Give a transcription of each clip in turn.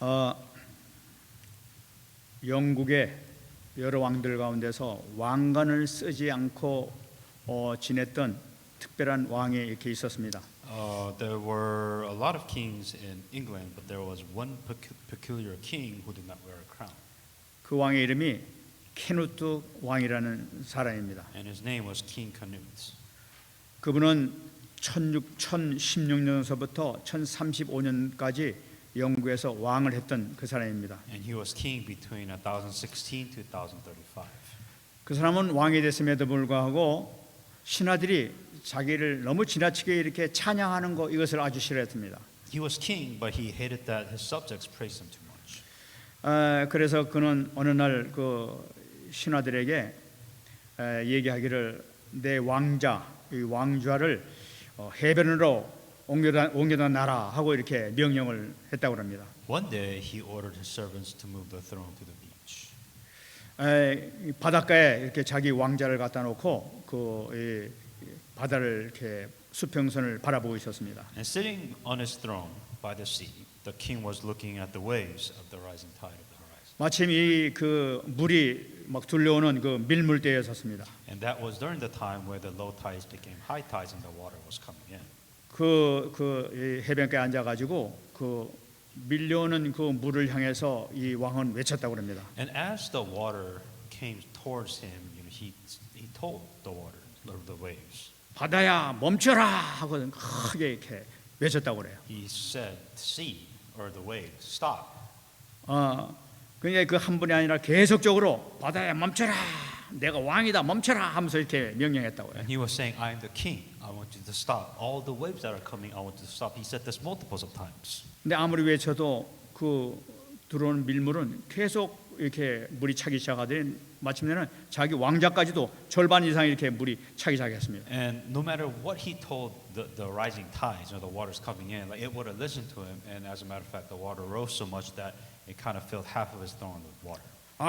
어, 영국의 여러 왕들 가운데서 왕관을 쓰지 않고 지냈던 특별한 왕이 이렇게 있었습니다. There were a lot of kings in England, but there was one peculiar king who did not wear a crown. 그 왕의 이름이 케누트 왕이라는 사람입니다. And his name was King Canute. 그분은 1016년서부터 1035년까지 영국에서 왕을 했던 그 사람입니다. And he was king between 1016 to 1035. 그 사람은 왕이 됐음에도 불구하고 신하들이 자기를 너무 지나치게 이렇게 찬양하는 거 이것을 아주 싫어했습니다. He was king, but he hated that his subjects praised him too much. 그래서 그는 어느 날 그 신하들에게 얘기하기를 내 왕자, 이 왕좌를 해변으로 옮겨다 놔라 하고 이렇게 명령을 했다고 합니다. One day he ordered his servants to move the throne to the beach. 바닷가에 이렇게 자기 왕자를 갖다 놓고 그 바다를 이렇게 수평선을 바라보고 있었습니다. And sitting on his throne by the sea, the king was looking at the waves of the rising tide of the horizon. 마침 이 그 물이 막 들려오는 그 밀물대였었습니다. And that was during the time where the low tides became high tides and the water was coming in. 그 해변가에 앉아가지고 그 밀려오는 그 물을 향해서 이 왕은 외쳤다고 합니다. And as the water came towards him, he told the water, the waves. 바다야 멈춰라 하고 크게 이렇게 외쳤다고 그래요. He said, "Sea or the waves, stop." 그냥 그 한 분이 아니라 계속적으로 바다야 멈춰라, 내가 왕이다 멈춰라 하면서 이렇게 명령했다고 해요. And he was saying, "I am the king. I want you to stop. All the waves that are coming, I want you to stop." He said this multiples of times. 근데 아무리 외쳐도 그 들어오는 밀물은 계속 이렇게 물이 차기 시작하더니 마침내는 자기 왕자까지도 절반 이상 이렇게 물이 차기 시작했습니다. And no matter what he told the rising tides, the waters coming in, like it would have listened to him. And as a matter of fact, the water rose so much that it kind of filled half of his throne with water.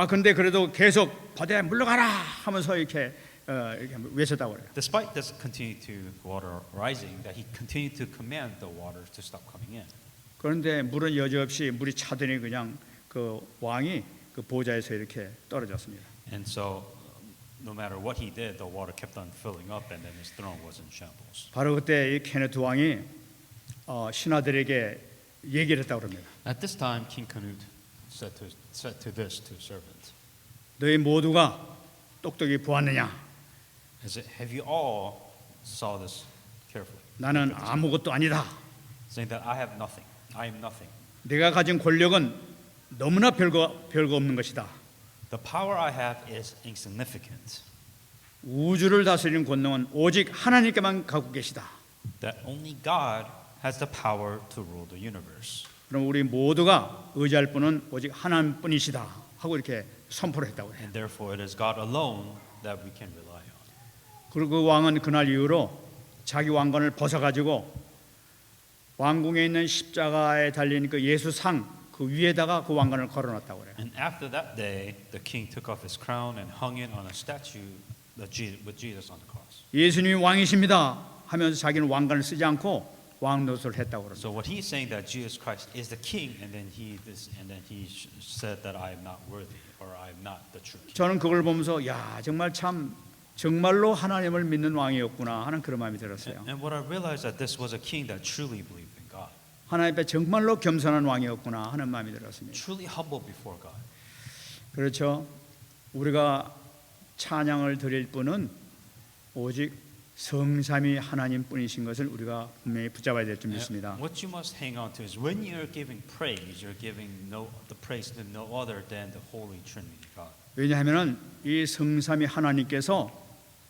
근데 그래도 계속 바다에 물러가라 하면서 이렇게 외쳤다고 그래요. Despite this continued water rising, that he continued to command the waters to stop coming in. 그런데 물은 여지없이 물이 차더니 그냥 그 왕이 그 보좌에서 이렇게 떨어졌습니다. And so, no matter what he did, the water kept on filling up, and then his throne was in shambles. 바로 그때 이 케네트 왕이 신하들에게 얘기를 했다고 합니다. At this time, King Canute said to this to his servants, 너희 모두가 똑똑히 보았느냐? "Have you all saw this carefully?" 나는 아무것도 아니다. Saying that I have nothing. I am nothing. 내가 가진 권력은 너무나 별거 없는 것이다. The power I have is insignificant. 우주를 다스리는 권능은 오직 하나님께만 갖고 계시다. That only God has the power to rule the universe. 그럼 우리 모두가 의지할 분은 오직 하나님뿐이시다 하고 이렇게 선포를 했다고 해요. And therefore, it is God alone that we can rely on. 그리고 그 왕은 그날 이후로 자기 왕관을 벗어가지고 왕궁에 있는 십자가에 달린 그 예수상 그 위에다가 그 왕관을 걸어놨다고 그래요. And after that day, the king took off his crown and hung it on a statue with Jesus on the cross. 예수님이 왕이십니다 하면서 자기는 왕관을 쓰지 않고 왕 노릇을 했다고 그래요. So what he's saying that Jesus Christ is the king, and then he said that I am not worthy, or I am not the true king. 저는 그걸 보면서 야 정말 참 정말로 하나님을 믿는 왕이었구나 하는 그런 마음이 들었어요. And what I realized that this was a king that truly believed in God. 하나님 앞에 정말로 겸손한 왕이었구나 하는 마음이 들었습니다. Truly humble before God. 그렇죠. 우리가 찬양을 드릴 분은 오직 성삼위 하나님뿐이신 것을 우리가 분명히 붙잡아야 될 줄 믿습니다. What you must hang on to is when you're giving praise, you're giving the praise to no other than the Holy Trinity God. 왜냐하면은 이 성삼위 하나님께서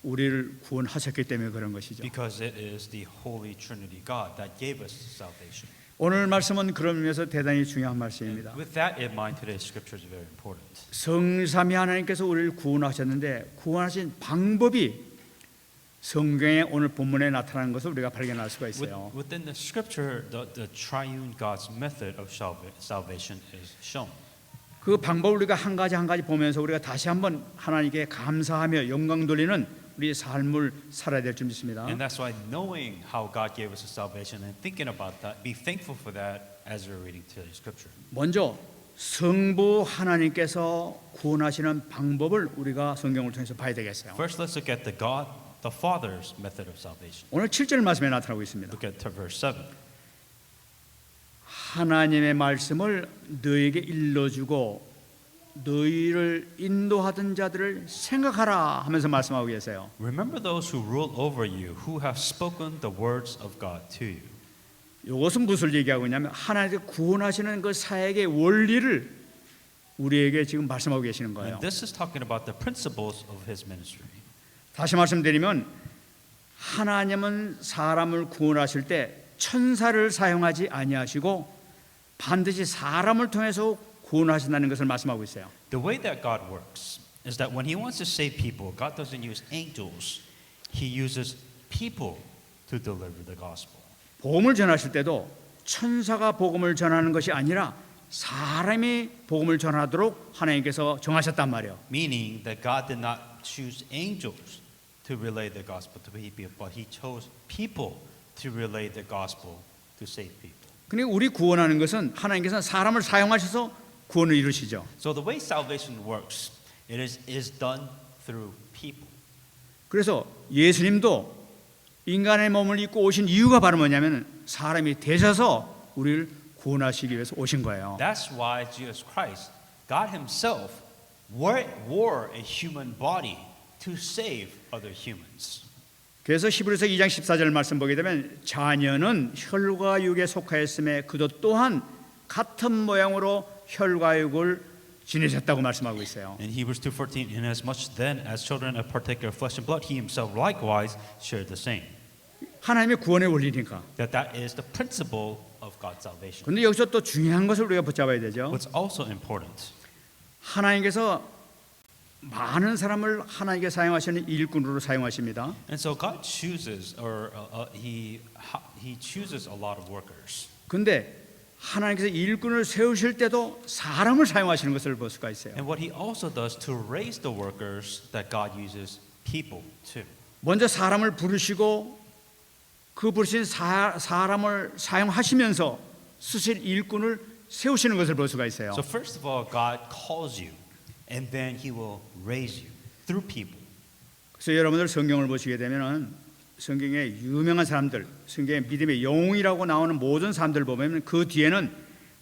우리를 구원하셨기 때문에 그런 것이죠. Because it is the Holy Trinity God that gave us salvation. 오늘 말씀은 그런 의미에서 대단히 중요한 말씀입니다. With that in mind, today's scripture is very important. 성삼위 하나님께서 우리를 구원하셨는데 구원하신 방법이 성경의 오늘 본문에 나타나는 것을 우리가 발견할 수가 있어요. Within the scripture, the triune God's method of salvation is shown. 그 방법을 우리가 한 가지 한 가지 보면서 우리가 다시 한번 하나님께 감사하며 영광 돌리는 우리의 삶을 살아야 될 줄 믿습니다. And that's why knowing how God gave us a salvation and thinking about that, be thankful for that as we're reading today's scripture. 먼저 성부 하나님께서 구원하시는 방법을 우리가 성경을 통해서 봐야 되겠어요. First, let's look at the Father's method of salvation. 오늘 7절 말씀에 나타나고 있습니다. Look at verse 7. 하나님의 말씀을 너에게 일러주고 너희를 인도하던 자들을 생각하라 하면서 말씀하고 계세요. Remember those who rule over you, who have spoken the words of God to you. 이것은 무엇을 얘기하고 있냐면 하나님께서 구원하시는 그 사역의 원리를 우리에게 지금 말씀하고 계시는 거예요. And this is talking about the principles of His ministry. 다시 말씀드리면 하나님은 사람을 구원하실 때 천사를 사용하지 아니하시고 반드시 사람을 통해서 구원하신다는 것을 말씀하고 있어요. The way that God works is that when He wants to save people, God doesn't use angels. He uses people to deliver the gospel. 복음을 전하실 때도 천사가 복음을 전하는 것이 아니라 사람이 복음을 전하도록 하나님께서 정하셨단 말이에요. Meaning that God did not choose angels to relay the gospel to people, but He chose people to relay the gospel to save people. 그러니까 우리 구원하는 것은 하나님께서 사람을 사용하셔서 구원을 이루시죠. So the way salvation works, it is done through people. 그래서 예수님도 인간의 몸을 입고 오신 이유가 바로 뭐냐면 사람이 되셔서 우리를 구원하시기 위해서 오신 거예요. That's why Jesus Christ, God Himself, wore a human body to save other humans. 그래서 히브리서 2장 14절 말씀 보게 되면 자녀는 혈과 육에 속하였음에 그도 또한 같은 모양으로 혈과 육을 지내셨다고 말씀하고 있어요. In Hebrews 2:14, inasmuch then as children are partaker of flesh and blood, He Himself likewise shared the same. 하나님의 구원의 원리니까. That is the principle of God's salvation. 그런데 여기서 또 중요한 것을 우리가 붙잡아야 되죠. What's also important, 하나님께서 많은 사람을 하나님께 사용하시는 일꾼으로 사용하십니다. and so God chooses, He chooses a lot of workers. 근데 하나님께서 일꾼을 세우실 때도 사람을 사용하시는 것을 볼 수가 있어요. And what He also does to raise the workers, that God uses people too. 먼저 사람을 부르시고 그 부르신 사람을 사용하시면서 쓰실 일꾼을 세우시는 것을 볼 수가 있어요. So first of all, God calls you, and then He will raise you through people. 그래서 여러분들 성경을 보시게 되면은 성경의 유명한 사람들, 성경의 믿음의 영웅이라고 나오는 모든 사람들 보면 그 뒤에는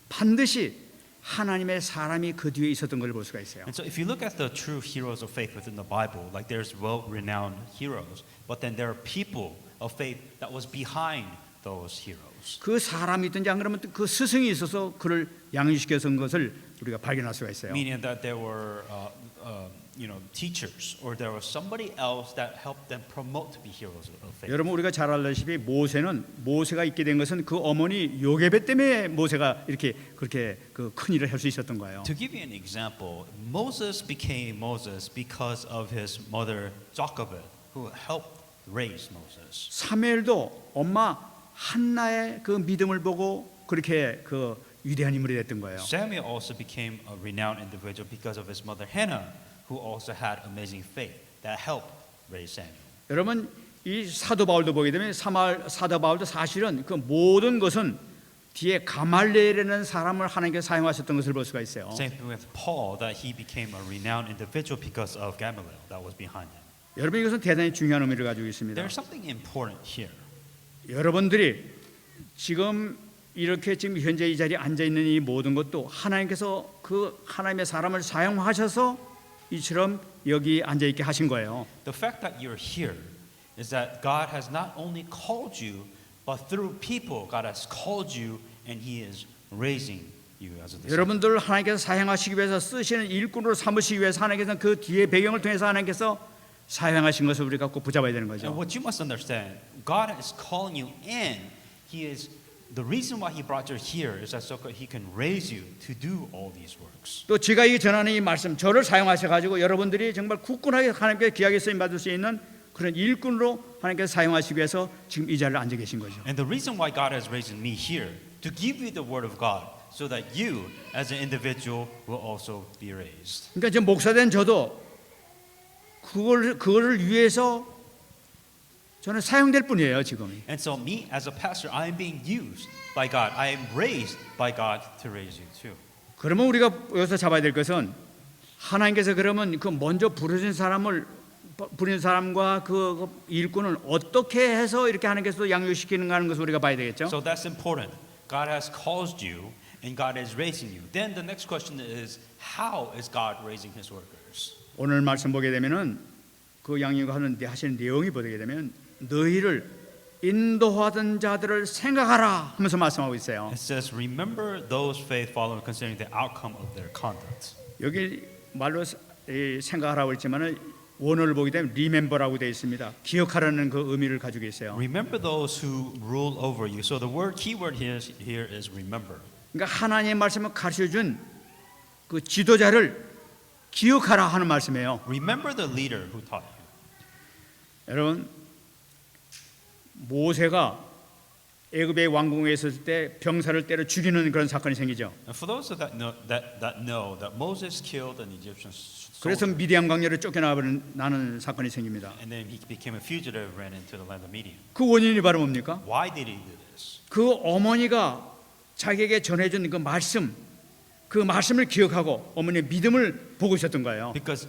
반드시 하나님의 사람이 그 뒤에 있었던 걸 볼 수가 있어요. And so if you look at the true heroes of faith within the Bible, like there's well-renowned heroes, but then there are people of faith that was behind those heroes. 그 사람이 있든지 안 그러면 그 스승이 있어서 그를 양육시켜서 것을 우리가 발견할 수가 있어요. Meaning that there were teachers, or there was somebody else that helped them promote to be heroes of faith. 여러분 우리가 잘 알다시피 모세가 있게 된 것은 그 어머니 요게벳 때문에 모세가 이렇게 그렇게 그 큰 일을 할 수 있었던 거예요. To give you an example, Moses became Moses because of his mother Jochebed, who helped raise Moses. 사무엘도 엄마 한나의 그 믿음을 보고 그렇게 그 위대한 인물이 됐던 거예요. Samuel also became a renowned individual because of his mother Hannah, who also had amazing faith that helped raise Samuel. 여러분 이 사도 바울도 보게 되면 사도 바울도 사실은 그 모든 것은 뒤에 가말리엘이라는 사람을 하나님께서 사용하셨던 것을 볼 수가 있어요. Same thing with Paul, that he became a renowned individual because of Gamaliel that was behind him. 여러분 이것은 대단히 중요한 의미를 가지고 있습니다. There's something important here. 여러분들이 지금 이렇게 지금 현재 이 자리에 앉아 있는 이 모든 것도 하나님께서 그 하나님의 사람을 사용하셔서 이처럼 여기 앉아 있게 하신 거예요. The fact that you're here is that God has not only called you, but through people, God has called you, and He is raising you as a disciple. 여러분들 하나님께서 사용하시기 위해서 쓰시는 일꾼으로 삼으시기 위해서 하나님께서 그 뒤에 배경을 통해서 하나님께서 사용하신 것을 우리가 꼭 붙잡아야 되는 거죠. And what you must understand, God is calling you in. He is the reason why He brought you here is that so He can raise you to do all these works. 또 제가 이 전하는 이 말씀 저를 사용하셔 가지고 여러분들이 정말 굳건하게 하나님께 귀하게 쓰임 받을 수 있는 그런 일꾼으로 하나님께서 사용하시기 위해서 지금 이 자리에 앉아 계신 거죠. And the reason why God has raised me here to give you the word of God, so that you as an individual will also be raised. 그러니까 지금 목사된 저도 그거를 위해서 저는 사용될 뿐이에요, 지금. And so me as a pastor, I am being used by God. I am raised by God to raise you too. 그러면 우리가 여기서 잡아야 될 것은 하나님께서 그러면 그 먼저 부르신 사람과 그 일꾼을 어떻게 해서 이렇게 하나님께서 양육시키는가 하는 것을 우리가 봐야 되겠죠. So that's important. God has caused you and God is raising you. Then the next question is, how is God raising his workers? 오늘 말씀 보게 되면은 그 양육하는 하시는 내용이 보게 되면 너희를 인도하던 자들을 생각하라 하면서 말씀하고 있어요. It says, remember those faith followers concerning the outcome of their conduct. 여기 말로 생각하라고 했지만은 원어를 보게 되면 remember라고 되어 있습니다. 기억하라는 그 의미를 가지고 있어요. Remember those who rule over you. So the keyword here is remember. 그러니까 하나님의 말씀을 가르쳐준 그 지도자를 기억하라 하는 말씀이에요. Remember the leader who taught you. 여러분, 모세가 애굽의 왕궁에 있었을 때 병사를 때려 죽이는 그런 사건이 생기죠. And for those that know that Moses killed an Egyptian 그래서 soldier, 미디안 광야로 쫓겨나는 사건이 생깁니다. and then he became a fugitive, ran into the land of Midian. 그 원인이 바로 뭡니까? Why did he do this? 그 어머니가 자기에게 전해준 그 말씀, 그 말씀을 기억하고 어머니의 믿음을 보고 있었던 거예요. Because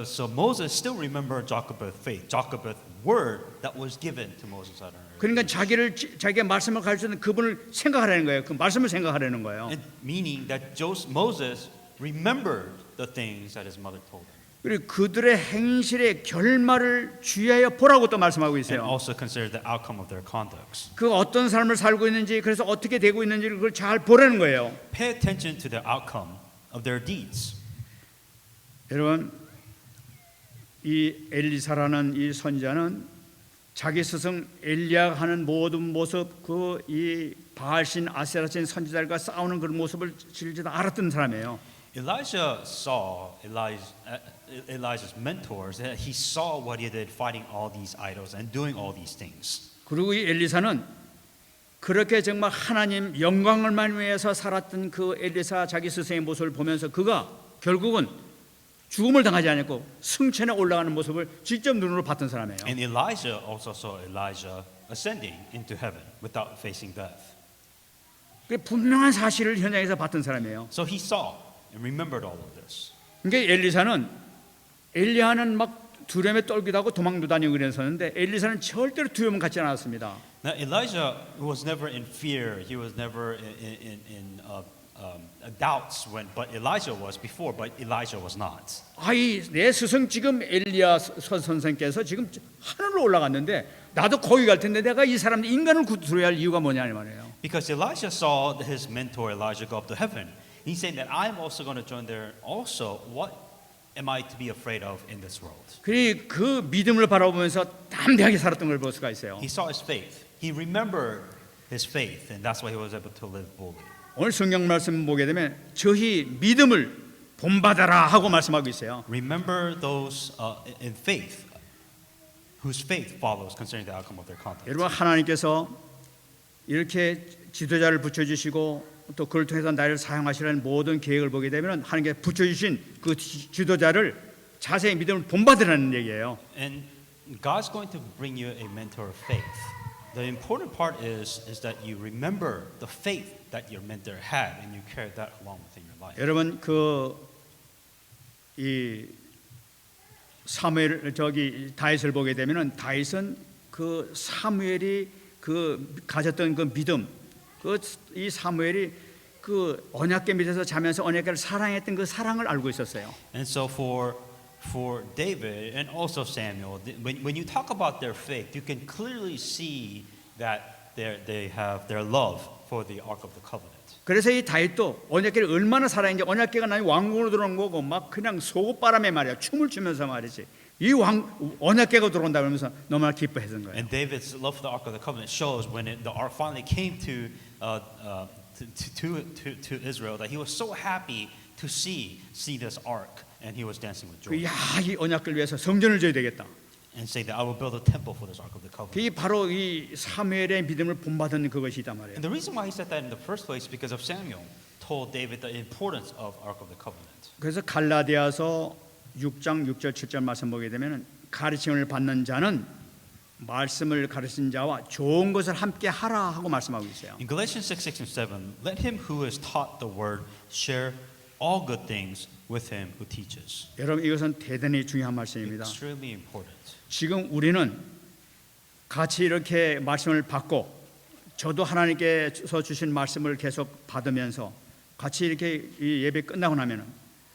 so Moses still remembered Jochebed's faith, Jochebed's word that was given to Moses at her. 그러니까 자기가 말씀을 가르치는 그분을 생각하라는 거예요. 그 말씀을 생각하라는 거예요. And meaning that Moses remembered the things that his mother told him. 그리고 그들의 행실의 결말을 주의하여 보라고 또 말씀하고 And 있어요. also consider the outcome of their conducts. 그 어떤 삶을 살고 있는지, 그래서 어떻게 되고 있는지 그걸 잘 보라는 거예요. Pay attention to the outcome of their deeds. 여러분, 이 엘리사라는 이 선지자는 자기 스승 엘리야가 하는 모든 모습, 그 이 바알신 아세라신 선지자들과 싸우는 그런 모습을 질질 알았던 사람이에요. Elijah saw Elijah's mentors. He saw what he did fighting all these idols and doing all these things. 그리고 이 엘리사는 그렇게 정말 하나님 영광을만 위해서 살았던 그 엘리사 자기 스승의 모습을 보면서 그가 결국은 죽음을 당하지 않았고 승천에 올라가는 모습을 직접 눈으로 봤던 사람이에요. And Elijah also saw Elijah ascending into heaven without facing death. 그 분명한 사실을 현장에서 봤던 사람이에요. So he saw and remembered all of this. 그러니까 엘리야는 막 두려움에 떨기도 하고 도망도 다니고 그랬었는데 엘리사는 절대로 두려움 갖지 않았습니다. Now Elijah was never in fear. He was never in doubts but Elijah was before, but Elijah was not. 아이 내 스승 지금 엘리야 선생께서 지금 하늘로 올라갔는데 나도 거기 갈 텐데 내가 이 사람 인간을 구출해야 할 이유가 뭐냐 이 말이에요. Because Elijah saw his mentor Elijah go up to heaven. He's saying that I'm also going to join there. Also, what am I to be afraid of in this world? 그 믿음을 바라보면서 담대하게 살았던 걸 볼 수가 있어요. He saw his faith. He remembered his faith, and that's why he was able to live boldly. 오늘 성경 말씀 보게 되면 저희 믿음을 본받아라 하고 말씀하고 있어요. Remember those in faith, whose faith follows concerning the outcome of their conduct. 여러분 하나님께서 이렇게 지도자를 붙여주시고 또 그걸 통해서 나를 사용하시라는 모든 계획을 보게 되면 하나님께서 붙여주신 그 지도자를 자세히 믿음을 본받으라는 얘기예요. And God's going to bring you a mentor of faith. The important part is that you remember the faith that your mentor had, and you carry that along within your life. 여러분 이 사무엘 다윗을 보게 되면은 다윗은 그 사무엘이 그 가졌던 그 믿음, 이 사무엘이 그 언약궤 밑에서 자면서 언약궤를 사랑했던 그 사랑을 알고 있었어요. And so for David and also Samuel, when you talk about their faith, you can clearly see that they have their love for the Ark of the Covenant. 그래서 이 다윗도 언약궤를 얼마나 사랑했는지 언약궤가 나중에 왕궁으로 들어온 거고 막 그냥 속옷바람에 말이야 춤을 추면서 말이지 이 언약궤가 들어온다 그러면서 너무나 기뻐했던 거예요. And David's love for the Ark of the Covenant shows when the Ark finally came to Israel that he was so happy to see this Ark, and he was dancing with joy. 이 언약궤를 위해서 성전을 지어야 되겠다. And say that I will build a temple for this Ark of the Covenant. 그게 바로 이 사무엘의 믿음을 본받은 그것이다 말이에요. And the reason why he said that in the first place is because of Samuel told David the importance of Ark of the Covenant. 그래서 갈라디아서 6장 6절 7절 말씀 보게 되면 가르침을 받는 자는 말씀을 가르친 자와 좋은 것을 함께 하라 하고 말씀하고 있어요. In Galatians 6, 6 and 7, let him who is taught the word share all good things with him who teaches. 여러분 이것은 대단히 중요한 말씀입니다. Extremely important. 지금 우리는 같이 이렇게 말씀을 받고 저도 하나님께서 주신 말씀을 계속 받으면서 같이 이렇게 이 예배 끝나고 나면은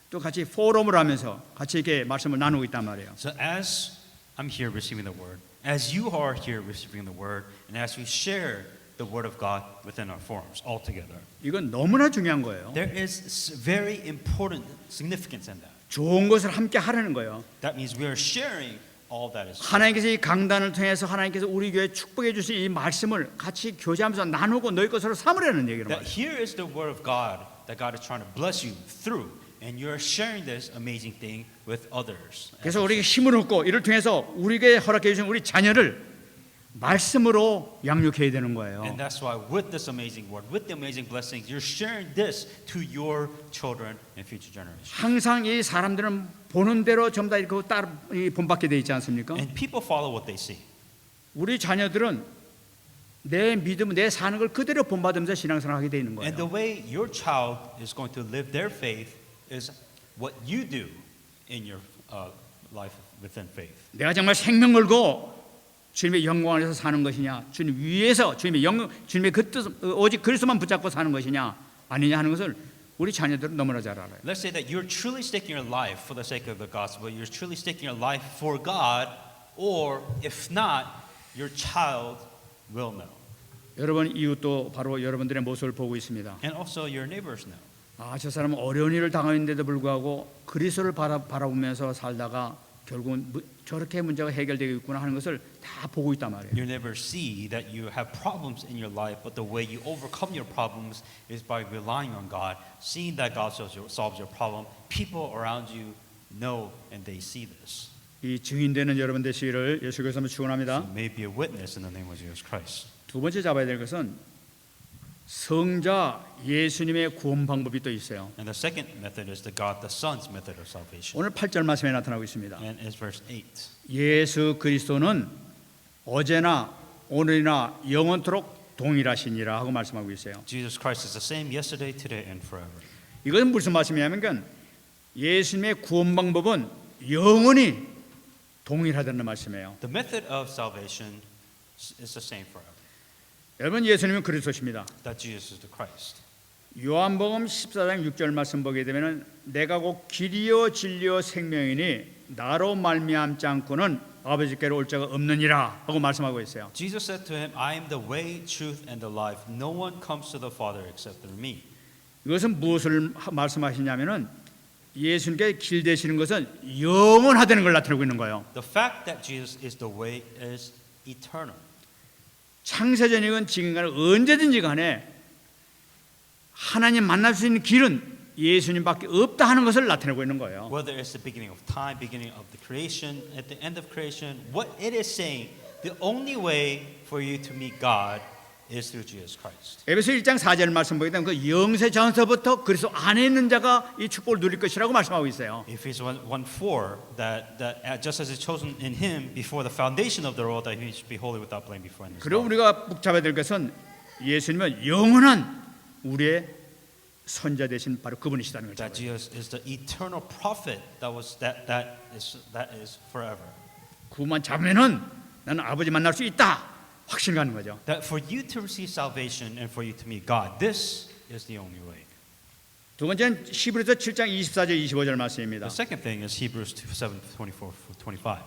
또 같이 포럼을 하면서 같이 이렇게 말씀을 나누고 있단 말이에요. So as I'm here receiving the word, as you are here receiving the word, and as we share the word of God within our forums all together, 이건 너무나 중요한 거예요. there is very important significance in that. 좋은 것을 함께 하라는 거예요. That means we are sharing all that is. 하나님께서 이 강단을 통해서 하나님께서 우리 교회 축복해 주신 이 말씀을 같이 교제하면서 나누고 너희 것으로 삼으라는 얘기를 That 말해요. here is the word of God that God is trying to bless you through, and you are sharing this amazing thing with others. 그래서 우리에게 힘을 얻고 이를 통해서 우리에게 허락해 주신 우리 자녀를 말씀으로 양육해야 되는 거예요. And that's why with this amazing word, with the amazing blessings, you're sharing this to your children and future generations. 항상 이 사람들은 보는 대로 전부 다 이렇게 따라 본받게 돼 있지 않습니까? And people follow what they see. 우리 자녀들은 내 믿음, 내 사는 걸 그대로 본받으면서 신앙생활 하게 돼 있는 And the 거예요. way your child is going to live their faith is what you do in your life within faith. 내가 정말 생명 걸고 주님의 영광 안에서 사는 것이냐, 주님 위에서 주님의 영광, 주님의 그 뜻, 오직 그리스도만 붙잡고 사는 것이냐 아니냐 하는 것을 우리 자녀들은 너무나 잘 알아요. Let's say that you're truly sticking your life for the sake of the gospel, you're truly sticking your life for God, or if not, your child will know. 여러분 이웃도 바로 여러분들의 모습을 보고 있습니다. And also your neighbors know. 아, 저 사람은 어려운 일을 당했는데도 불구하고 그리스도를 바라보면서 살다가 결국은 저렇게 문제가 해결되고 있구나 하는 것을 다 보고 있단 말이에요. You never see that you have problems in your life, but the way you overcome your problems is by relying on God, seeing that God solves your problem. People around you know and they see this. 이 증인되는 여러분 되시기를 예수 그리스도로 축원합니다. So may be a witness in the name of Jesus Christ. 두 번째 잡아야 될 것은 성자 예수님의 구원 방법이 또 있어요. And the second method is the God the Son's method of salvation. 오늘 8절 말씀에 나타나고 있습니다. And it's verse 8. 예수 그리스도는 어제나 오늘이나 영원토록 동일하시니라 하고 말씀하고 있어요. Jesus Christ is the same yesterday, today, and forever. 이것은 무슨 말씀이냐면 예수님의 구원 방법은 영원히 동일하다는 말씀이에요. The method of salvation is the same forever. 여러분 예수님은 그리스도십니다. That Jesus is the Christ. 요한복음 14장 6절 말씀 보게 되면 내가 곧 길이요 진리요 생명이니 나로 말미암지 않고는 아버지께로 올 자가 없느니라 하고 말씀하고 있어요. Jesus said to him, I am the way, truth, and the life. No one comes to the Father except through me. 이것은 무엇을 말씀하시냐면은 예수님께 길 되시는 것은 영원하다는 걸 나타내고 있는 거예요. The fact that Jesus is the way is eternal. 창세전이건 지금간에 언제든지 간에 하나님 만날 수 있는 길은 예수님밖에 없다 하는 것을 나타내고 있는 거예요. Whether it's the beginning of time, beginning of the creation, at the end of creation, what it is saying, the only way for you to meet God is through Jesus Christ. 에베소 1장 4절 말씀 보게 되면 그 영세 전서부터 그리스도 안에 있는 자가 이 축복을 누릴 것이라고 말씀하고 있어요. Ephesians 1:4 that just as is chosen in him before the foundation of the world that he should be holy without blame before him. 그리고 우리가 붙잡아야 될 것은 예수님은 영원한 우리의 선자 되신 바로 그분이시다는 거죠. That Jesus is the eternal prophet that is forever. 그분만 잡으면은 나는 아버지 만날 수 있다. 확신 가는 거죠. That for you to receive salvation and for you to meet God, this is the only way. 두 번째는 히브리서 7장 24절 25절 말씀입니다. The second thing is Hebrews 7:24-25.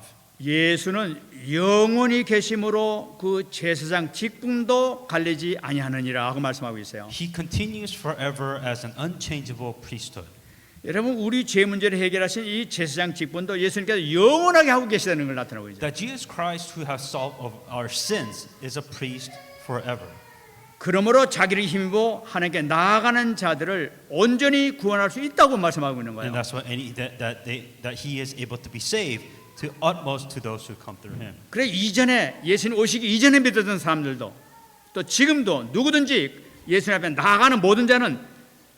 예수는 영원히 계심으로 그 제사장 직분도 갈리지 아니하느니라 하고 말씀하고 있어요. He continues forever as an unchangeable priesthood. 여러분 우리 죄 문제를 해결하신 이 제사장 직분도 예수님께서 영원하게 하고 계시다는 걸 나타나고 있죠. That Jesus Christ, who has solved of our sins, is a priest forever. 그러므로 자기를 힘입어 하나님께 나아가는 자들을 온전히 구원할 수 있다고 말씀하고 있는 And 거예요. that's what that he is able to be saved to utmost to those who come through him. 그래 이전에 예수님 오시기 이전에 믿었던 사람들도 또 지금도 누구든지 예수님 앞에 나아가는 모든 자는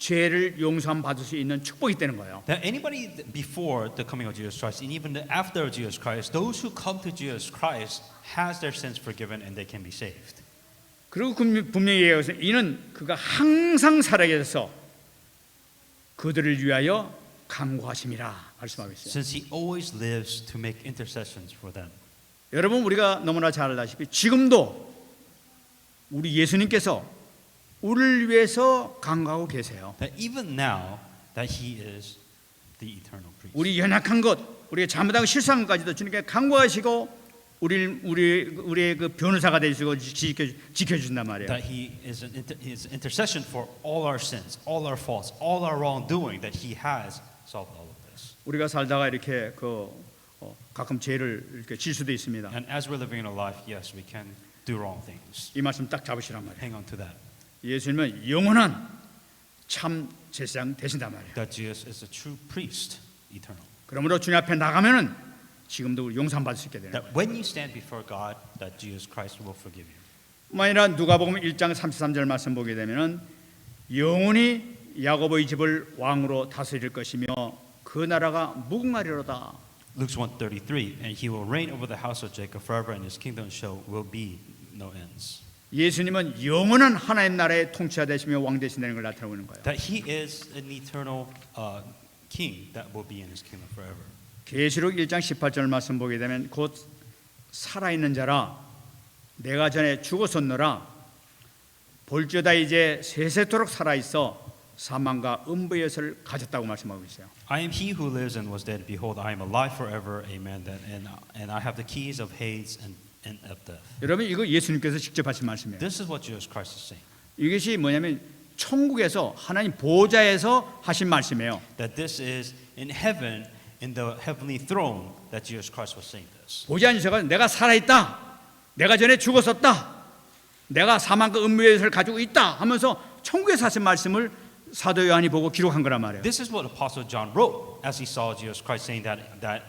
죄를 용서함 받을 수 있는 축복이 되는 거예요. That anybody before the coming of Jesus Christ and even after Jesus Christ, those who come to Jesus Christ has their sins forgiven and they can be saved. 그리고 분명히 얘기해서 이는 그가 항상 살아계셔서 그들을 위하여 간구하심이라 말씀하고 있어요. Since he always lives to make intercessions for them. 여러분 우리가 너무나 잘 알다시피 지금도 우리 예수님께서 우리를 위해서 간구하고 계세요. That even now that he is the eternal priest. 우리 연약한 것, 우리가 잘못하고 실수한 것까지도 주님께 간구하시고 우리의 그 변호사가 되시고 지켜주신단 말이에요. That he is his intercession for all our sins, all our faults, all our wrongdoing. That he has solved all of this. 우리가 살다가 이렇게 가끔 죄를 이렇게 질 수도 있습니다. And as we're living in a life, yes, we can do wrong things. 이 말씀 딱 잡으시란 말이에요. Hang on to that. 예수님은 영원한 참 제사장 되신단 말이에요. That Jesus is a true priest, eternal. 그러므로 주님 앞에 나가면은 지금도 우리 용서 받을 수 있게 되는 거예요. That when you stand before God, that Jesus Christ will forgive you. 만일에 누가복음 1장 33절 말씀 보게 되면은 영원히 야고보의 집을 왕으로 다스릴 것이며 그 나라가 무궁하리로다. Luke 1:33, and he will reign over the house of Jacob forever, and his kingdom will be no ends. 예수님은 영원한 하나님 나라의 통치자 되시며 왕 되신다는 걸 나타내고 있는 거예요. That he is an eternal king that will be in his kingdom forever. 계시록 1장 18절 말씀 보게 되면 곧 살아있는 자라 내가 전에 죽었었노라 볼지어다 이제 세세토록 살아있어 사망과 음부의 여섯을 가졌다고 말씀하고 있어요. I am he who lives and was dead. Behold, I am alive forever. Amen. And I have the keys of Hades and of death. 여러분 이거 예수님께서 직접 하신 말씀이에요. This is what Jesus Christ is saying. 이것이 뭐냐면 천국에서 하나님 보좌에서 하신 말씀이에요. That this is in heaven, in the heavenly throne, that Jesus Christ was saying this. 보좌 안에서 내가 살아있다. 내가 전에 죽었었다. 내가 사망과 음부의 여섯을 가지고 있다 하면서 천국에서 하신 말씀을 사도 요한이 보고 기록한 거란 말이에요. This is what Apostle John wrote as he saw Jesus Christ saying that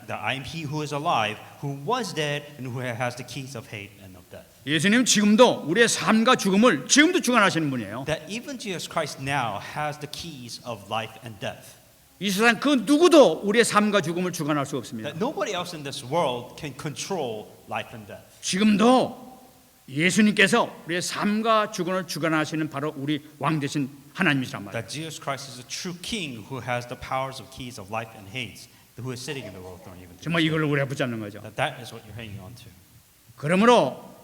I am he who is alive, who was dead, and who has the keys of hate and of death. 예수님 지금도 우리의 삶과 죽음을 지금도 주관하시는 분이에요. That even Jesus Christ now has the keys of life and death. 이 세상 그 누구도 우리의 삶과 죽음을 주관할 수 없습니다. That nobody else in this world can control life and death. 지금도 예수님께서 우리의 삶과 죽음을 주관하시는 바로 우리 왕 되신 하나님이란 말이에요. That Jesus Christ is a true king who has the powers of keys of life and hate, who is sitting in the world throne even. 정말 이걸 우리가 붙잡는 거죠. That is what you're hanging on to. 그러므로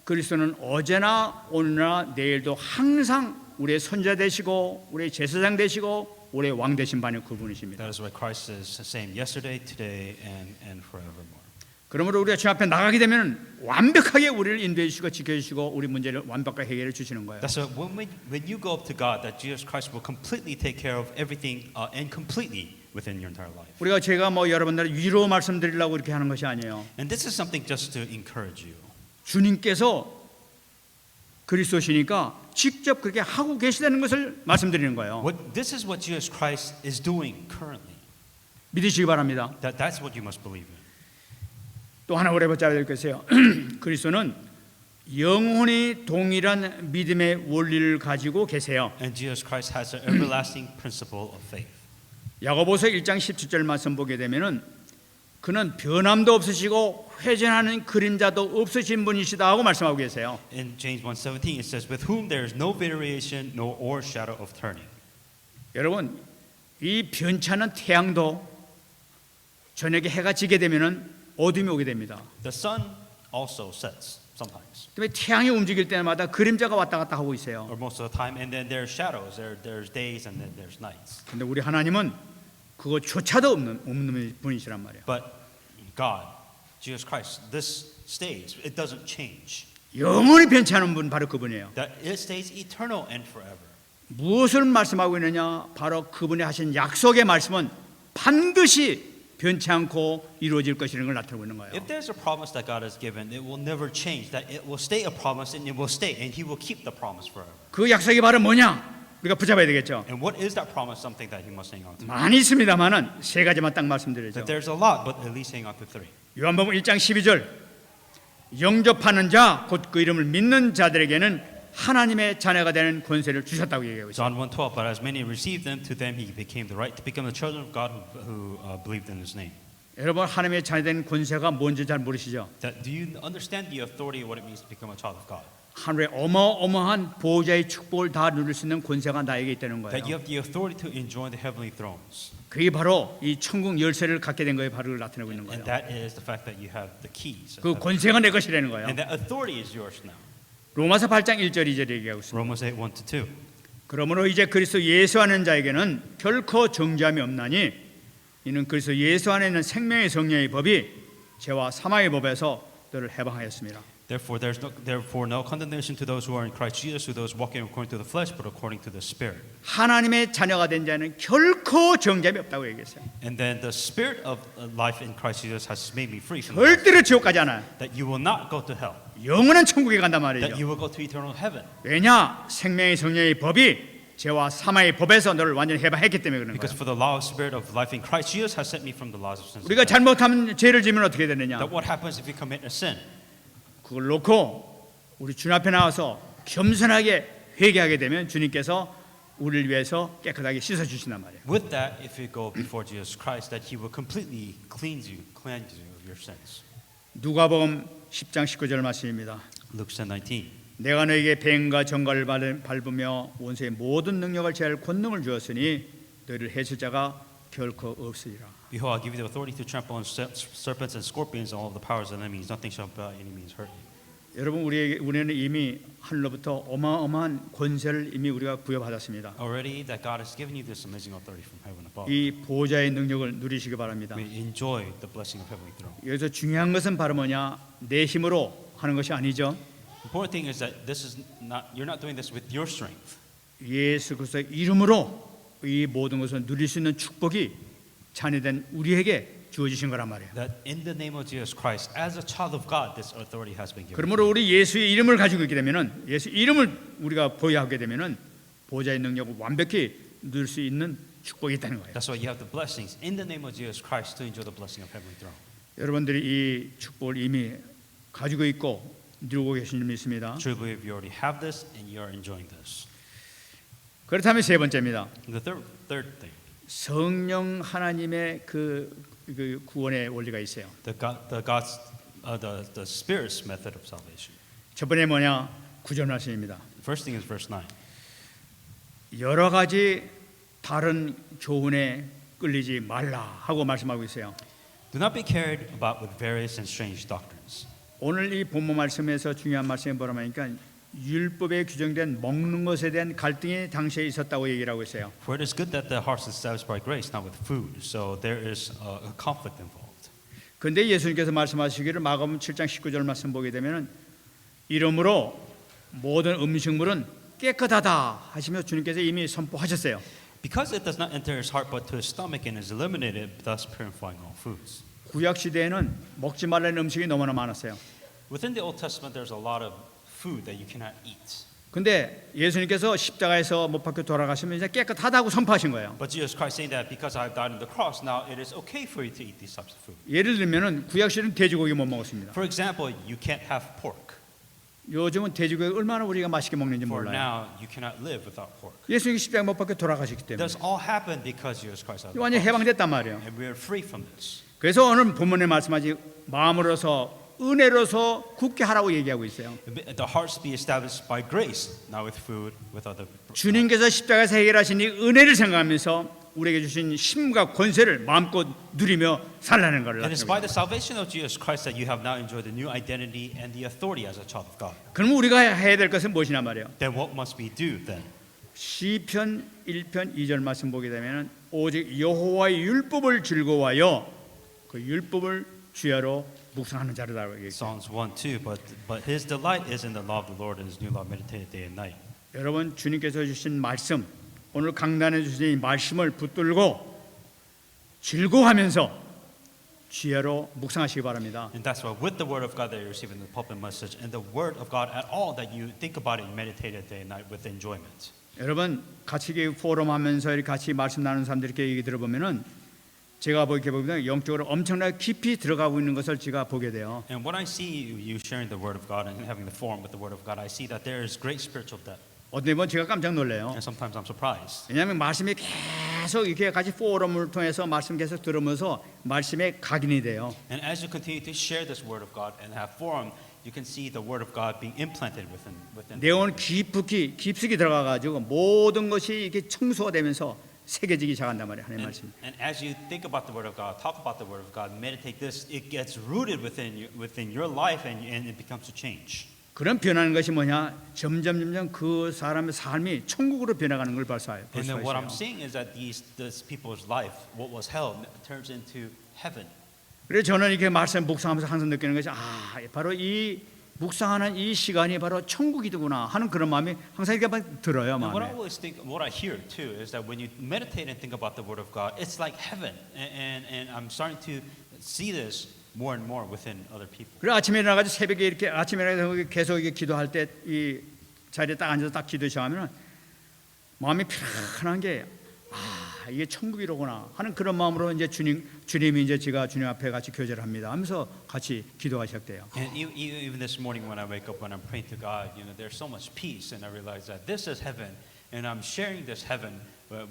그리스도는 어제나 오늘나 내일도 항상 우리의 선자 되시고 우리의 제사장 되시고 우리의 왕 되신 바는 그분이십니다. That is why Christ is the same yesterday, today, and forevermore. 그러므로 우리가 주 앞에 나가게 되면 완벽하게 우리를 인도해 주시고 지켜 주시고 우리 문제를 완벽하게 해결해 주시는 거예요. That's when you go up to God, that Jesus Christ will completely take care of everything and completely within your entire life. 우리가 제가 여러분들 위로 말씀드리려고 이렇게 하는 것이 아니에요. And this is something just to encourage you. 주님께서 그리스도시니까 직접 그렇게 하고 계시다는 것을 말씀드리는 거예요. This is what Jesus Christ is doing currently. 믿으시기 바랍니다. That's what you must believe in. 또 하나 오래 붙잡아야 될 것이에요. 그리스도는 영원히 동일한 믿음의 원리를 가지고 계세요. And Jesus Christ has an everlasting principle of faith. 야고보서 1장 17절 말씀 보게 되면은 그는 변함도 없으시고 회전하는 그림자도 없으신 분이시다 하고 말씀하고 계세요. In James 1:17 it says, "With whom there is no variation, no or shadow of turning." 여러분, 이 변찮은 태양도 저녁에 해가 지게 되면은 어둠이 오게 됩니다. The sun also sets sometimes, 그다음에 태양이 움직일 때마다 그림자가 왔다 갔다 하고 있어요. or most of the time, and then there's shadows. There's days and then there's nights. 근데 우리 하나님은 그것조차도 없는 분이시란 말이에요. But God, Jesus Christ, this stays. It doesn't change. 영원히 변치 않은 분 바로 그분이에요. That it stays eternal and forever. 무엇을 말씀하고 있느냐? 바로 그분이 하신 약속의 말씀은 반드시 변치 않고 이루어질 것이라는 걸 나타내고 있는 거예요. If there's a promise that God has given, it will never change. That it will stay a promise and it will stay, and He will keep the promise forever. 그 약속이 바로 뭐냐? 우리가 붙잡아야 되겠죠. And what is that promise? Something that He must hang on to. 많이 있습니다만은 세 가지만 딱 말씀드리죠. That there's a lot, but at least hang on to three. 요한복음 1장 12절 영접하는 자 곧 그 이름을 믿는 자들에게는 하나님의 자녀가 되는 권세를 주셨다고 얘기하고 있어요. John 1:12. But as many received them, to them he became the right to become the children of God who believed in his name. 여러분 하나님의 자녀 되는 권세가 뭔지 잘 모르시죠? Do you understand the authority of what it means to become a child of God? 하늘의 어마어마한 보호자의 축복을 다 누릴 수 있는 권세가 나에게 있다는 거예요. That you have the authority to enjoy the heavenly thrones. 그게 바로 이 천국 열쇠를 갖게 된 거에 바로 나타내고 있는 거예요. And that is the fact that you have the keys. 그 권세가 내 것이라는 거예요. And that authority is yours now. 로마서 8장 1절 2절 얘기하고 있습니다. Romans 8:1-2. 그러므로 이제 그리스도 예수 하는 자에게는 결코 정죄함이 없나니 이는 그리스도 예수 안에 있는 생명의 성령의 법이 죄와 사망의 법에서 너를 해방하였습니다. Therefore no condemnation to those who are in Christ Jesus, who those walking according to the flesh, but according to the Spirit. 하나님의 자녀가 된 자는 결코 정죄함이 없다고 얘기했어요. And then the Spirit of life in Christ Jesus has made me free from that. 절대로 지옥 가지 않아요. That you will not go to hell. 영원한 천국에 간단 That 말이죠. you will go to eternal heaven. 왜냐? 생명의 성령의 법이 죄와 사망의 법에서 너를 완전히 해방했기 때문에 그런 Because 거예요. for the law of Spirit of life in Christ Jesus has set me from the laws of sin. 우리가 잘못하면 죄를 지면 어떻게 되느냐? That what happens if you commit a sin? 그걸 놓고 우리 주님 앞에 나와서 겸손하게 회개하게 되면 주님께서 우리를 위해서 깨끗하게 씻어 주신단 말이에요. With that, if you go before Jesus Christ, that He will completely cleanse you of your sins. 누가복음 10장 19절 말씀입니다. Luke 10:19. 내가 너에게 뱀과 정갈을 밟으며 원수의 모든 능력을 제할 권능을 주었으니 너희를 해칠 자가 결코 없으리라. Behold, I give you the authority to trample on serpents and scorpions and all of the powers of enemies. Nothing shall by any means hurt you. 여러분 우리는 이미 하늘로부터 어마어마한 권세를 이미 우리가 부여받았습니다. Already that God has given you this amazing authority from heaven above. 이 보호자의 능력을 누리시기 바랍니다. We enjoy the blessing of heavenly throne. 여기서 중요한 것은 바로 뭐냐? 내 힘으로 하는 것이 아니죠. Important thing is that this is not you're not doing this with your strength. 예수 그리스도의 이름으로 이 모든 것을 누릴 수 있는 축복이 자녀된 우리에게 주어지신 거란 말이에요. That in the name of Jesus Christ, as a child of God, this authority has been given. 그러므로 우리 예수의 이름을 가지고 있게 되면은 예수 이름을 우리가 보유하게 되면은 보호자의 능력을 완벽히 누릴 수 있는 축복이 있다는 거예요. That's why you have the blessings in the name of Jesus Christ to enjoy the blessing of heavenly throne. 여러분들이 이 축복을 이미 가지고 있고 누리고 계신 줄 믿습니다. Truly believe you already have this and you are enjoying this. 그렇다면 세 번째입니다. And the third thing, 성령 하나님의 그 구원의 원리가 있어요. the Spirit's method of salvation. 첫 번째 뭐냐? 9절 말씀입니다. First thing is verse 9. 여러 가지 다른 교훈에 끌리지 말라 하고 말씀하고 있어요. Do not be carried about with various and strange doctrines. 오늘 이 본문 말씀에서 중요한 말씀이 뭐라고 하니까 율법에 규정된 먹는 것에 대한 갈등이 당시에 있었다고 얘기를 하고 있어요. For it is good that the heart is established by grace, not with food. So there is a conflict involved. 그런데 예수님께서 말씀하시기를 마가복음 7장 19절 말씀 보게 되면은 이러므로 모든 음식물은 깨끗하다 하시며 주님께서 이미 선포하셨어요. Because it does not enter his heart but to his stomach and is eliminated, thus purifying all foods. 구약 시대에는 먹지 말라는 음식이 너무나 많았어요. Within the Old Testament, there's a lot of food that you cannot eat. 근데 예수님께서 십자가에서 못 박혀 돌아가시면 이제 깨끗하다고 선포하신 거예요. But Jesus Christ saying that because I have died on the cross, now it is okay for you to eat these types of food. 예를 들면은 구약 시대는 돼지고기 못 먹었습니다. For example, you can't have pork. 요즘은 돼지고기 얼마나 우리가 맛있게 먹는지 For 몰라요. now, you cannot live without pork. 예수님이 십자가 못 박혀 돌아가셨기 때문에 This all happened because Jesus Christ has 완전히 해방됐단 말이에요. and we are free from this. 그래서 오늘 본문에 말씀하지 마음으로서 은혜로서 굳게 하라고 얘기하고 있어요. The hearts be established by grace, not with food, with other. 주님께서 십자가에서 해결하신 이 은혜를 생각하면서 우리에게 주신 힘과 권세를 마음껏 누리며 살라는 것을 And it's by 나타내고 the salvation of Jesus Christ that you have now enjoyed the new identity and the authority as a child of God. 그럼 우리가 해야 될 것은 무엇이냐 말이에요. Then what must we do then? 시편 1편 2절 말씀 보게 되면은 오직 여호와의 율법을 즐거워하여 그 율법을 주야로 묵상하는 자라고 얘기해요. Psalms 1:2. But his delight is in the law of the Lord, and his new law meditated day and night. 여러분 주님께서 주신 말씀 오늘 강단에 주신 이 말씀을 붙들고 즐거워하면서 주야로 묵상하시기 바랍니다. And that's why with the word of God that you receive in the pulpit message and the word of God at all that you think about it and meditate it day and night with enjoyment. 여러분 같이 포럼 하면서 같이 말씀 나누는 사람들 이렇게 얘기 들어보면은 제가 보게 보면 영적으로 엄청나게 깊이 들어가고 있는 것을 제가 보게 돼요. And when I see you sharing the Word of God and having the forum with the Word of God, I see that there is great spiritual depth. 어떤 번 제가 깜짝 놀래요. And sometimes I'm surprised. 왜냐하면 말씀이 계속 이렇게 같이 포럼을 통해서 말씀 계속 들으면서 말씀에 각인이 돼요. And as you continue to share this Word of God and have forum, you can see the Word of God being implanted within. 내용은 깊숙이 들어가 가지고 모든 것이 이렇게 청소가 되면서 새겨지기 시작한단 말이에요. 하나님 말씀. And as you think about the Word of God, talk about the Word of God, meditate this, it gets rooted within your life and it becomes a change. 그런 변하는 것이 뭐냐? 점점 그 사람의 삶이 천국으로 변해가는 걸 볼 수 And then what I'm 있어요. seeing is that this people's life, what was hell, turns into heaven. 그래서 저는 이렇게 말씀 묵상하면서 항상 느끼는 것이 바로 이 묵상하는 이 시간이 바로 천국이구나 하는 그런 마음이 항상 이렇게 막 들어요. And what I 마음에. always think, what I hear too, is that when you meditate and think about the Word of God, it's like heaven. And I'm starting to see this more and more within other people. 그리고 아침에 일어나가지고 새벽에 이렇게 아침에 일어나서 계속 이렇게 기도할 때 이 자리에 딱 앉아서 딱 기도 시작하면 마음이 편안한 게 이게 천국이로구나 하는 그런 마음으로 이제 주님이 이제 제가 주님 앞에 같이 교제를 합니다 하면서 같이 기도가 시작돼요. And even this morning when I wake up, when I'm praying to God, there's so much peace, and I realize that this is heaven, and I'm sharing this heaven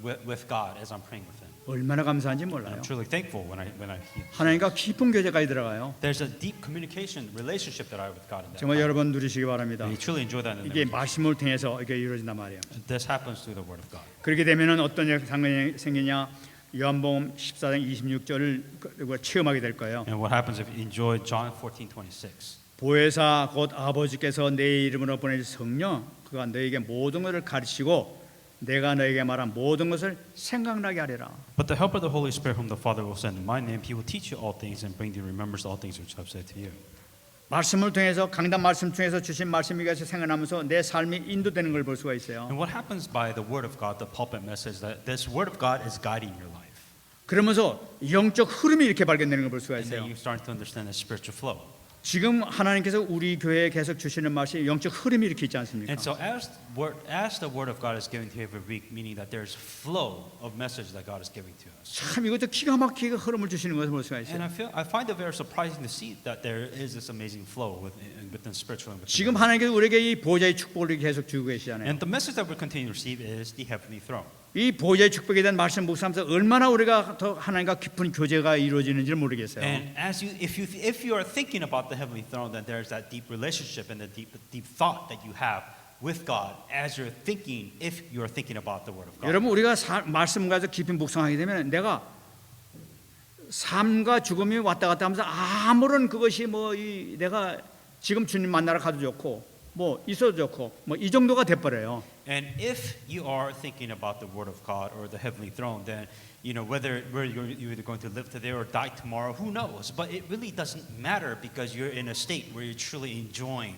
with God as I'm praying with Him. 얼마나 감사한지 And 몰라요. I'm truly thankful when I hear. 하나님과 깊은 교제까지 들어가요. There's a deep communication relationship that I have with God in that. 정말 여러분 누리시기 바랍니다. And you truly enjoy that in 이게 there. 말씀을 통해서 이게 이루어진단 말이에요. This happens through the Word of God. 그렇게 되면은 어떤 상황이 생기냐? 요한복음 14장 26절을 체험하게 될 거예요. And what happens if you enjoy John 14:26? 보혜사 곧 아버지께서 내 이름으로 보내신 성령 그가 너에게 모든 것을 가르치고 내가 너에게 말한 모든 것을 생각나게 하리라. But the helper, the Holy Spirit, whom the Father will send in my name, He will teach you all things and bring to remembrance all things which I've said to you. 말씀을 통해서 강단 말씀 중에서 주신 말씀이 계속 생각나면서 내 삶이 인도되는 걸 볼 수가 있어요. And what happens by the Word of God, the pulpit message, that this Word of God is guiding your life. 그러면서 영적 흐름이 이렇게 발견되는 걸 볼 수가 And then 있어요. you start to understand the spiritual flow. 지금 하나님께서 우리 교회에 계속 주시는 말씀이 영적 흐름이 이렇게 있지 않습니까? And so as the Word of God is given to you every week, meaning that there's flow of message that God is giving to us. 참 이것도 기가 막히게 흐름을 주시는 것을 볼 수가 And 있어요. I find it very surprising to see that there is this amazing flow within spiritual and within. 지금 하나님께서 우리에게 이 보좌의 축복을 계속 주고 계시잖아요. And the message that we continue to receive is the heavenly throne. 이 보좌의 축복에 대한 말씀 묵상하면서 얼마나 우리가 더 하나님과 깊은 교제가 이루어지는지를 모르겠어요. And as if you are thinking about the heavenly throne, then there's that deep relationship and the deep thought that you have with God as you're thinking, if you're thinking about the Word of God. 여러분 우리가 말씀 가지고 깊이 묵상하게 되면 내가 삶과 죽음이 왔다 갔다 하면서 아무런 그것이 내가 지금 주님 만나러 가도 좋고 뭐 있어도 좋고 뭐 이 정도가 돼 버려요. And if you are thinking about the Word of God or the heavenly throne, then whether you're either going to live today or die tomorrow, who knows? But it really doesn't matter because you're in a state where you're truly enjoying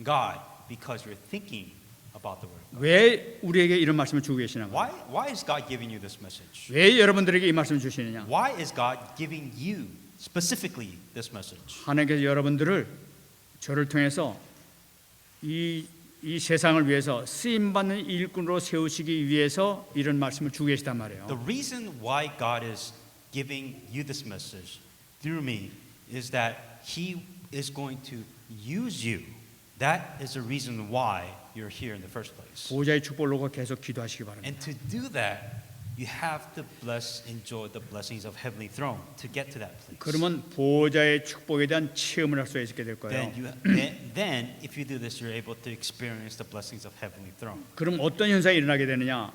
God because you're thinking about the Word of God. 왜 우리에게 이런 말씀을 주고 계시는가? Why is God giving you this message? 왜 여러분들에게 이 말씀을 주시느냐? Why is God giving you specifically this message? 하나님께서 여러분들을 저를 통해서 이 세상을 위해서 쓰임 받는 일꾼으로 세우시기 위해서 이런 말씀을 주고 계시단 말이에요. The reason why God is giving you this message through me is that He is going to use you. That is the reason why you're here in the first place. 보좌의 축복을 놓고 계속 기도하시기 바랍니다. And to do that, you have to enjoy the blessings of heavenly throne to get to that place. 그러면 보좌의 축복에 대한 체험을 할 수 있게 될 거예요. Then if you do this, you're able to experience the blessings of heavenly throne. 그럼 어떤 현상이 일어나게 되느냐?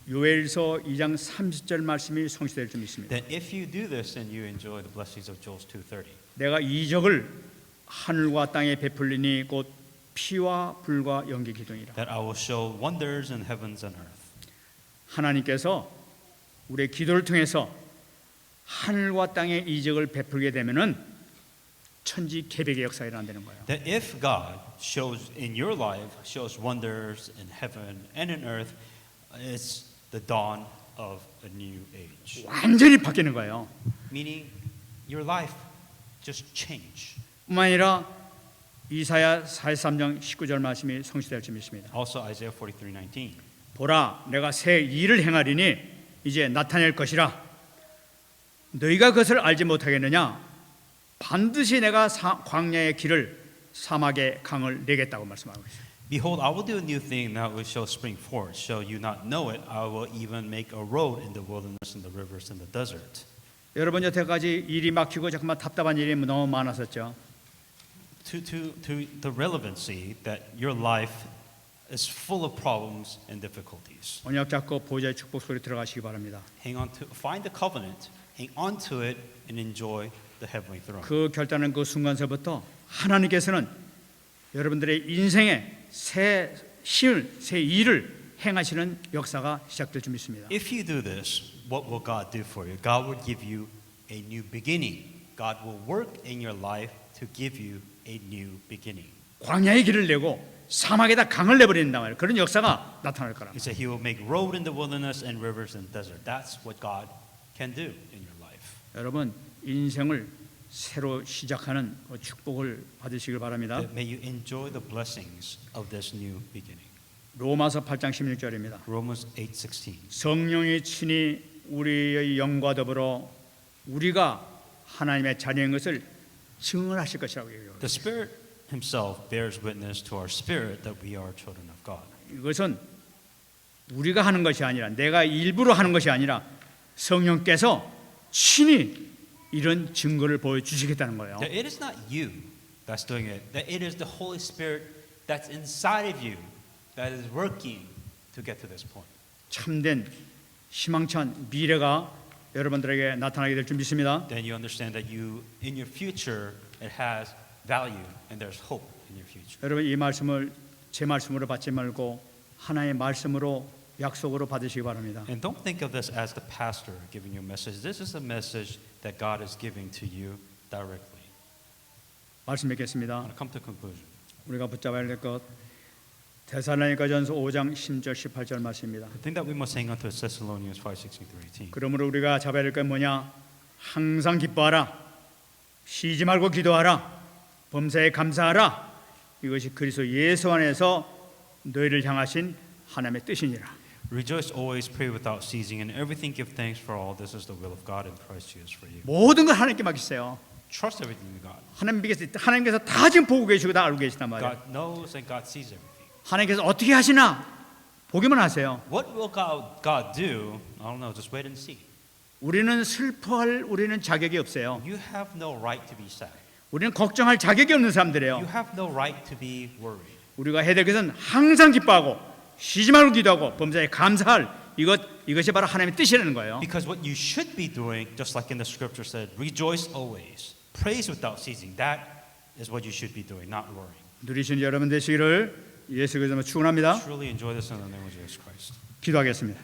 요엘서 2장 30절 말씀이 성취될 줄 믿습니다. Then if you do this, then you enjoy the blessings of Joel 2:30. 내가 이적을 하늘과 땅에 베풀리니 곧 피와 불과 연기 기둥이라. That I will show wonders in heavens and earth. 하나님께서 우리의 기도를 통해서 하늘과 땅의 이적을 베풀게 되면은 천지 개벽의 역사가 일어난다는 거예요. That if God shows in your life, shows wonders in heaven and in earth, it's the dawn of a new age. 완전히 바뀌는 거예요. Meaning your life just change. 뿐만 아니라 이사야 43장 19절 말씀이 성취될 줄 믿습니다. Also Isaiah 43:19. 보라 내가 새 일을 행하리니 이제 나타낼 것이라. 너희가 그것을 알지 못하겠느냐? 반드시 내가 광야의 길을 사막의 강을 내겠다고 말씀하고 있어요. Behold, I will do a new thing now it shall spring forth. Shall you not know it? I will even make a road in the wilderness and the rivers in the desert. 여러분 여태까지 일이 막히고 잠깐만 답답한 일이 너무 많았었죠. To the relevancy that your life is full of problems and difficulties. 언약 잡고 보좌의 축복 소리 들어가시기 바랍니다. Find the covenant, hang on to it, and enjoy the heavenly throne. 그 결단한 그 순간서부터 하나님께서는 여러분들의 인생에 새 일을 행하시는 역사가 시작될 줄 믿습니다. If you do this, what will God do for you? God will give you a new beginning. God will work in your life to give you a new beginning. 광야의 길을 내고 사막에다 강을 내버린단 말이에요. 그런 역사가 나타날 거라. He said He will make road in the wilderness and rivers in the desert. That's what God can do in your life. 여러분 인생을 새로 시작하는 그 축복을 받으시길 바랍니다. May you enjoy the blessings of this new beginning. 로마서 8장 16절입니다. Romans 8:16. 성령이 친히 우리의 영과 더불어 우리가 하나님의 자녀인 것을 증언하실 것이라고 얘기해요. The Spirit Himself bears witness to our spirit that we are children of God. 이것은 우리가 하는 것이 아니라 내가 일부러 하는 것이 아니라 성령께서 친히 이런 증거를 보여주시겠다는 거예요. That it is not you that's doing it. That it is the Holy Spirit that's inside of you that is working to get to this point. 참된 희망찬 미래가 여러분들에게 나타나게 될 줄 믿습니다. Then you understand that you, in your future, it has value and there's hope in your future. 여러분 이 말씀을 제 말씀으로 받지 말고 하나의 말씀으로 약속으로 받으시기 바랍니다. And don't think of this as the pastor giving you a message. This is a message that God is giving to you directly. 말씀 I 뵙겠습니다. want to come to a conclusion. 우리가 붙잡아야 될 것 데살로니가전서 5장 10절 18절 말씀입니다. The thing that we must hang on to is Thessalonians 5:16-18. 그러므로 우리가 잡아야 될 건 뭐냐? 항상 기뻐하라. 쉬지 말고 기도하라. 범사에 감사하라. 이것이 그리스도 예수 안에서 너희를 향하신 하나님의 뜻이니라. Rejoice always, pray without ceasing, and everything give thanks for all. This is the will of God in Christ Jesus for you. 모든 걸 하나님께 맡기세요. Trust everything in God. 하나님께서 다 지금 보고 계시고 다 알고 계시단 말이에요. God knows and God sees everything. 하나님께서 어떻게 하시나 보기만 하세요. What will God do? I don't know. Just wait and see. 우리는 슬퍼할 우리는 자격이 없어요. You have no right to be sad. 우리는 걱정할 자격이 없는 사람들이에요. You have no right to be worried. 우리가 해야 될 것은 항상 기뻐하고 쉬지 말고 기도하고 범사에 감사할 이것이 바로 하나님의 뜻이라는 거예요. Because what you should be doing, just like in the scripture said, rejoice always, praise without ceasing. That is what you should be doing, not worrying. 누리신 여러분 되시기를 예수 그리스도로 축원합니다. Truly enjoy this in the name of Jesus Christ. 기도하겠습니다.